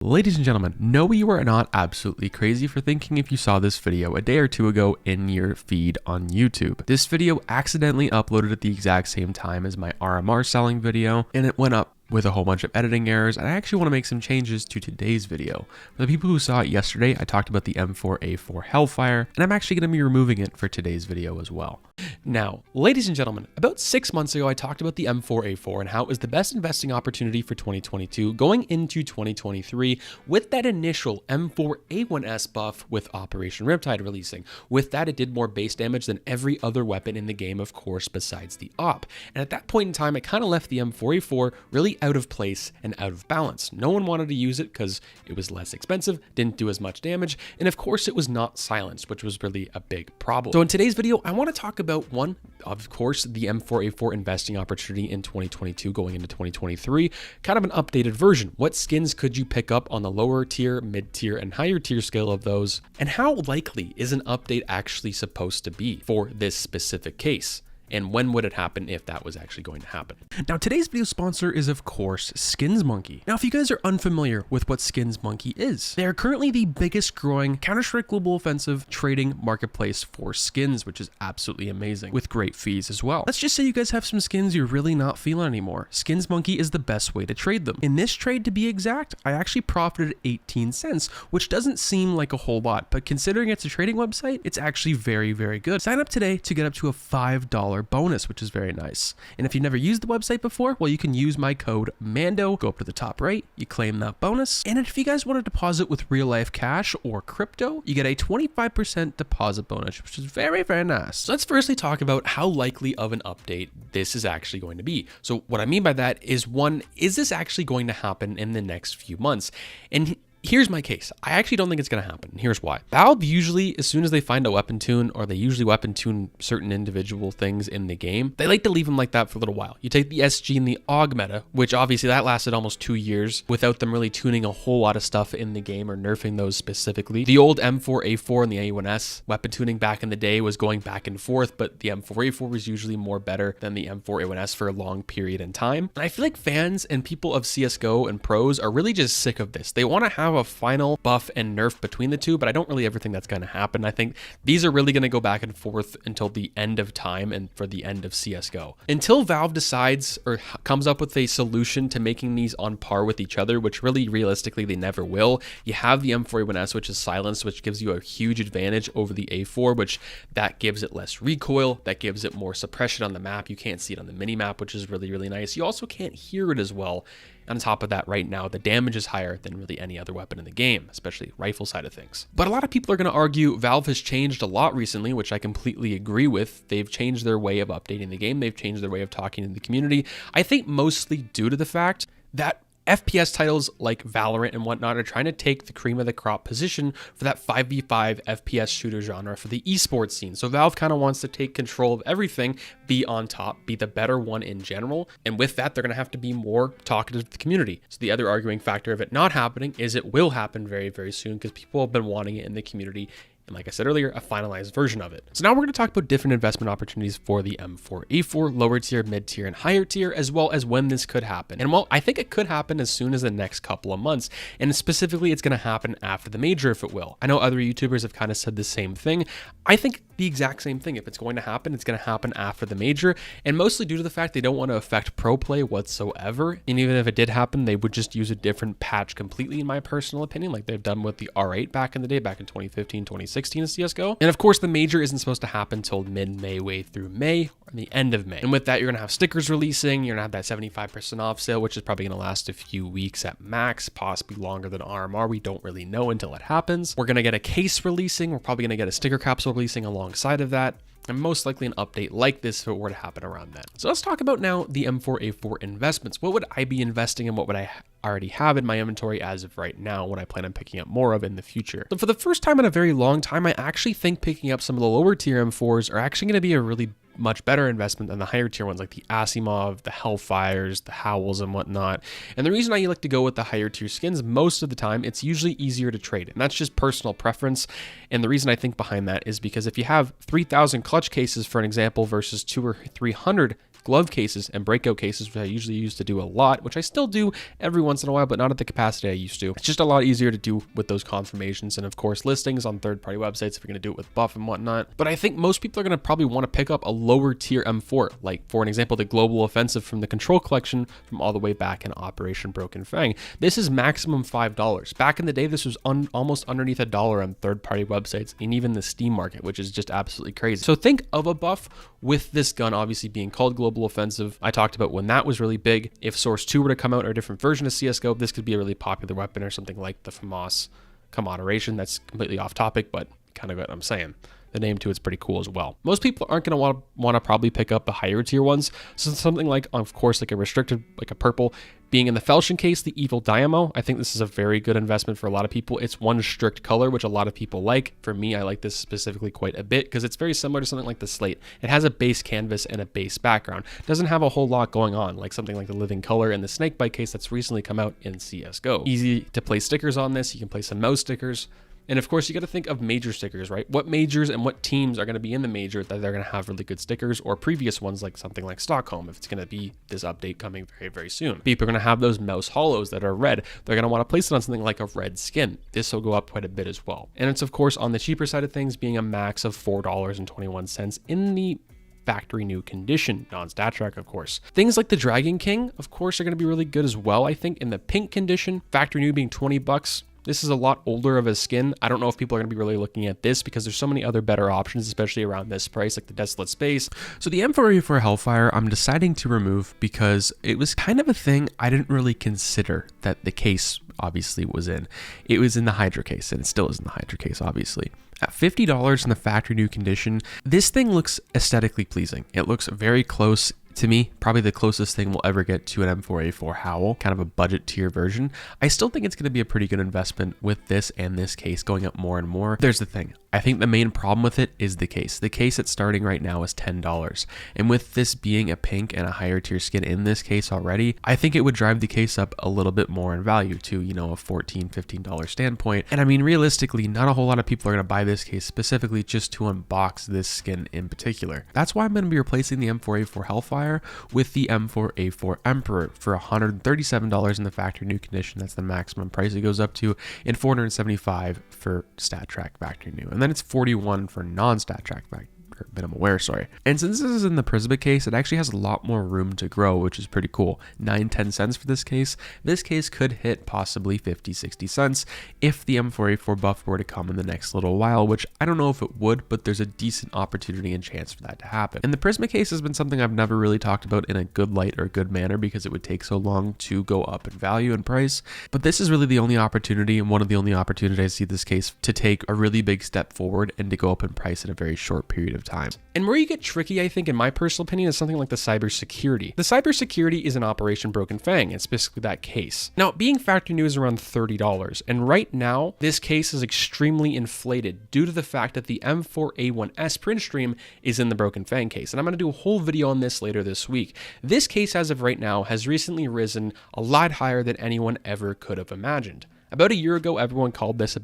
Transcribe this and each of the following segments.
Ladies and gentlemen, no, you are not absolutely crazy for thinking if you saw this video a day or two ago in your feed on YouTube. This video accidentally uploaded at the exact same time as my RMR selling video, and it went up with a whole bunch of editing errors. I actually want to make some changes to today's video. For the people who saw it yesterday, I talked about the M4A4 Hellfire, and I'm actually going to be removing it for today's video as well. Now, ladies and gentlemen, about 6 months ago, I talked about the M4A4 and how it was the best investing opportunity for 2022 going into 2023 with that initial M4A1S buff with Operation Riptide releasing. With that, it did more base damage than every other weapon in the game, of course, besides the op. And at that point in time, I kind of left the M4A4 really out of place and out of balance. No one wanted to use it because it was less expensive, didn't do as much damage, and of course, it was not silenced, which was really a big problem. So in today's video, I want to talk about one, of course, the M4A4 investing opportunity in 2022 going into 2023, kind of an updated version. What skins could you pick up on the lower tier, mid tier, and higher tier scale of those? And how likely is an update actually supposed to be for this specific case? And when would it happen if that was actually going to happen? Now, today's video sponsor is, of course, Skins Monkey. Now, if you guys are unfamiliar with what Skins Monkey is, they are currently the biggest growing Counter-Strike Global Offensive trading marketplace for skins, which is absolutely amazing, with great fees as well. Let's just say you guys have some skins you're really not feeling anymore. Skins Monkey is the best way to trade them. In this trade, to be exact, I actually profited 18 cents, which doesn't seem like a whole lot, but considering it's a trading website, it's actually very, very good. Sign up today to get up to a $5 bonus, which is very nice. And if you've never used the website before, well, you can use my code MANDO, go up to the top right, you claim that bonus. And if you guys want to deposit with real life cash or crypto, you get a 25% deposit bonus, which is very, very nice. So let's firstly talk about how likely of an update this is actually going to be. So what I mean by that is, one, is this actually going to happen in the next few months? And here's my case. I actually don't think it's going to happen. Here's why. Valve usually, as soon as they find a weapon tune, or they usually weapon tune certain individual things in the game, they like to leave them like that for a little while. You take the SG and the AUG meta, which obviously that lasted almost 2 years without them really tuning a whole lot of stuff in the game or nerfing those specifically. The old M4A4 and the A1S weapon tuning back in the day was going back and forth, but the M4A4 was usually more better than the M4A1S for a long period in time. And I feel like fans and people of CSGO and pros are really just sick of this. They want to have a final buff and nerf between the two, but I don't really ever think that's going to happen. I think these are really going to go back and forth until the end of time and for the end of CSGO. Until Valve decides or comes up with a solution to making these on par with each other, which really realistically they never will. You have the M4A1S, which is silenced, which gives you a huge advantage over the A4, which that gives it less recoil, that gives it more suppression on the map. You can't see it on the mini map, which is really, really nice. You also can't hear it as well. On top of that, right now, the damage is higher than really any other weapon in the game, especially rifle side of things. But a lot of people are going to argue Valve has changed a lot recently, which I completely agree with. They've changed their way of updating the game. They've changed their way of talking to the community. I think mostly due to the fact that FPS titles like Valorant and whatnot are trying to take the cream of the crop position for that 5v5 FPS shooter genre for the esports scene. So Valve kind of wants to take control of everything, be on top, be the better one in general. And with that, they're going to have to be more talkative to the community. So the other arguing factor of it not happening is it will happen very, very soon because people have been wanting it in the community. And like I said earlier, a finalized version of it. So now we're going to talk about different investment opportunities for the M4A4, lower tier, mid tier, and higher tier, as well as when this could happen. And well, I think it could happen as soon as the next couple of months. And specifically, it's going to happen after the major, if it will. I know other YouTubers have kind of said the same thing. I think the exact same thing. If it's going to happen, it's going to happen after the major, and mostly due to the fact they don't want to affect pro play whatsoever. And even if it did happen, they would just use a different patch completely, in my personal opinion, like they've done with the R8 back in the day, back in 2015, 2016 in CSGO. And of course, the major isn't supposed to happen till mid-May way through May, or the end of May. And with that, you're going to have stickers releasing, you're going to have that 75% off sale, which is probably going to last a few weeks at max, possibly longer than RMR. We don't really know until it happens. We're going to get a case releasing. We're probably going to get a sticker capsule releasing alongside of that, and most likely an update like this if it were to happen around then. So let's talk about now the M4A4 investments. What would I be investing in? What would I already have in my inventory as of right now, what I plan on picking up more of in the future? So for the first time in a very long time, I actually think picking up some of the lower tier M4s are actually going to be a really much better investment than the higher tier ones like the Asimov, the Hellfires, the Howls, and whatnot. And the reason I like to go with the higher tier skins, most of the time, it's usually easier to trade. And that's just personal preference. And the reason I think behind that is because if you have 3,000 clutch cases, for an example, versus 200 or 300 glove cases and breakout cases, which I usually used to do a lot, which I still do every once in a while, but not at the capacity I used to. It's just a lot easier to do with those confirmations and of course listings on third-party websites if you're going to do it with buff and whatnot. But I think most people are going to probably want to pick up a lower tier M4, like for an example, the Global Offensive from the Control Collection from all the way back in Operation Broken Fang. This is maximum $5. Back in the day, this was almost underneath $1 on third-party websites and even the Steam market, which is just absolutely crazy. So think of a buff with this gun obviously being called Global Offensive. I talked about when that was really big. If Source 2 were to come out or a different version of CSGO, this could be a really popular weapon or something like the FAMAS Commoderation. That's completely off topic, but kind of what I'm saying. The name to it's pretty cool as well. Most people aren't going to want to probably pick up the higher tier ones. So something like, of course, like a restricted, like a purple, being in the Falchion case, the Evil Dynamo. I think this is a very good investment for a lot of people. It's one strict color, which a lot of people like. For me, I like this specifically quite a bit because it's very similar to something like the Slate. It has a base canvas and a base background. It doesn't have a whole lot going on, like something like the Living Color and the Snakebite case that's recently come out in CSGO. Easy to place stickers on this. You can place some mouse stickers. And of course, you got to think of major stickers, right? What majors and what teams are going to be in the major that they're going to have really good stickers, or previous ones like something like Stockholm, if it's going to be this update coming very, very soon. People are going to have those mouse hollows that are red. They're going to want to place it on something like a red skin. This will go up quite a bit as well. And it's of course on the cheaper side of things, being a max of $4.21 in the factory new condition, non-stat track, of course. Things like the Dragon King, of course, are going to be really good as well. I think in the pink condition, factory new being $20. This is a lot older of a skin. I don't know if people are going to be really looking at this because there's so many other better options, especially around this price, like the Desolate Space. So the M4A4 Hellfire, I'm deciding to remove because it was kind of a thing I didn't really consider that the case obviously was in. It was in the Hydra case, and it still is in the Hydra case, obviously. At $50 in the factory new condition, this thing looks aesthetically pleasing. It looks very close to me, probably the closest thing we'll ever get to an M4A4 Howl, kind of a budget tier version. I still think it's going to be a pretty good investment with this and this case going up more and more. There's the thing. I think the main problem with it is the case. The case it's starting right now is $10. And with this being a pink and a higher tier skin in this case already, I think it would drive the case up a little bit more in value to, you know, a $14, $15 standpoint. And I mean, realistically, not a whole lot of people are going to buy this case specifically just to unbox this skin in particular. That's why I'm going to be replacing the M4A4 Hellfire with the M4A4 Emperor for $137 in the factory new condition. That's the maximum price it goes up to, and $475 for stat track factory new. And then it's $41 for non-stat track factory minimum wear, sorry. And since this is in the Prisma case, it actually has a lot more room to grow, which is pretty cool. 9-10 cents for this case. This case could hit possibly 50-60 cents if the M4A4 buff were to come in the next little while, which I don't know if it would, but there's a decent opportunity and chance for that to happen. And the Prisma case has been something I've never really talked about in a good light or a good manner because it would take so long to go up in value and price. But this is really the only opportunity, and one of the only opportunities I see this case to take a really big step forward and to go up in price in a very short period of time. And where you get tricky, I think, in my personal opinion, is something like the cybersecurity. The cybersecurity is an Operation Broken Fang, and specifically that case. Now, being factory new is around $30, and right now, this case is extremely inflated due to the fact that the M4A1S print stream is in the Broken Fang case, and I'm going to do a whole video on this later this week. This case, as of right now, has recently risen a lot higher than anyone ever could have imagined. About a year ago, everyone called this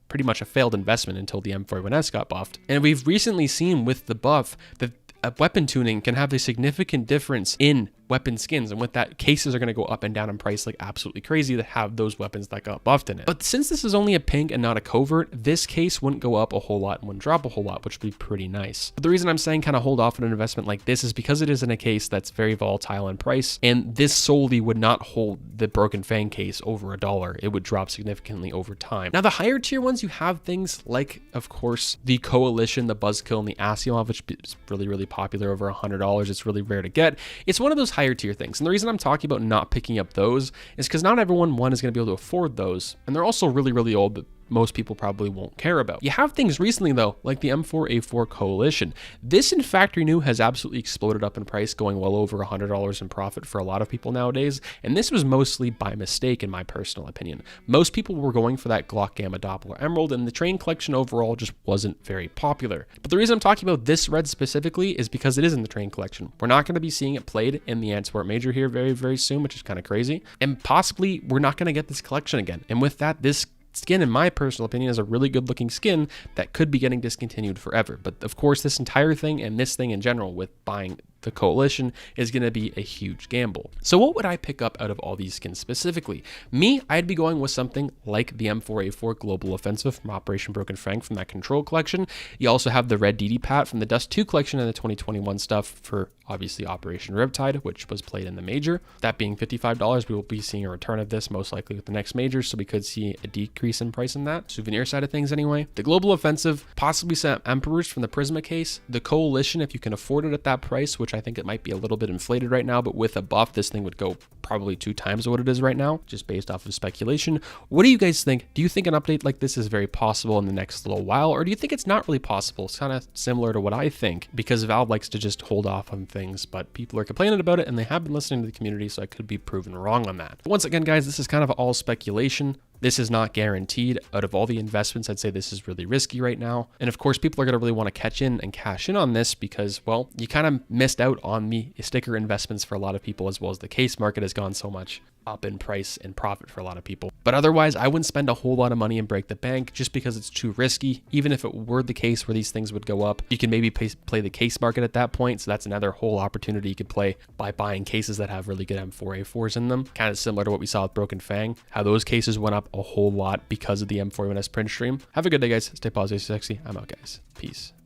pretty much a failed investment until the M4A1S got buffed. And we've recently seen with the buff that weapon tuning can have a significant difference in weapon skins, and with that, cases are going to go up and down in price like absolutely crazy to have those weapons that got buffed in it. But since this is only a pink and not a covert, this case wouldn't go up a whole lot and wouldn't drop a whole lot, which would be pretty nice. But the reason I'm saying kind of hold off on an investment like this is because it is in a case that's very volatile in price, and this solely would not hold the Broken Fang case over $1. It would drop significantly over time. Now, the higher tier ones, you have things like, of course, the Coalition, the Buzzkill, and the Asimov, which is really, really popular, over $100. It's really rare to get. It's one of those higher tier things. And the reason I'm talking about not picking up those is because not everyone, one, is going to be able to afford those. And they're also really, really old, but most people probably won't care about. You have things recently though, like the M4A4 Coalition. This in factory new has absolutely exploded up in price, going well over $100 in profit for a lot of people nowadays. And this was mostly by mistake, in my personal opinion. Most people were going for that Glock Gamma Doppler Emerald, and the train collection overall just wasn't very popular. But the reason I'm talking about this red specifically is because it is in the train collection. We're not going to be seeing it played in the Antsport Major here very, very soon, which is kind of crazy. And possibly we're not going to get this collection again. And with that, this skin, in my personal opinion, is a really good looking skin that could be getting discontinued forever. But of course, this entire thing and this thing in general with buying the coalition is going to be a huge gamble. So what would I pick up out of all these skins specifically? Me, I'd be going with something like the M4A4 Global Offensive from Operation Broken Fang from that Control collection. You also have the Red DD Pat from the Dust 2 collection and the 2021 stuff for obviously Operation Riptide, which was played in the major. That being $55, we will be seeing a return of this most likely with the next major, so we could see a decrease in price in that souvenir side of things anyway. The Global Offensive, possibly some Emperors from the Prisma case. The Coalition, if you can afford it at that price, which I think it might be a little bit inflated right now, but with a buff, this thing would go probably 2 times what it is right now, just based off of speculation. What do you guys think? Do you think an update like this is very possible in the next little while, or do you think it's not really possible? It's kind of similar to what I think, because Valve likes to just hold off on things, but people are complaining about it and they have been listening to the community, so I could be proven wrong on that. Once again, guys, this is kind of all speculation. This is not guaranteed. Out of all the investments, I'd say this is really risky right now. And of course, people are going to really want to catch in and cash in on this because, well, you kind of missed out on the sticker investments for a lot of people, as well as the case market has gone so much up in price and profit for a lot of people. But otherwise, I wouldn't spend a whole lot of money and break the bank just because it's too risky. Even if it were the case where these things would go up, you can maybe play the case market at that point. So that's another whole opportunity you could play by buying cases that have really good M4A4s in them. Kind of similar to what we saw with Broken Fang, how those cases went up a whole lot because of the M4A1S print stream. Have a good day, guys. Stay positive, stay sexy. I'm out, guys. Peace.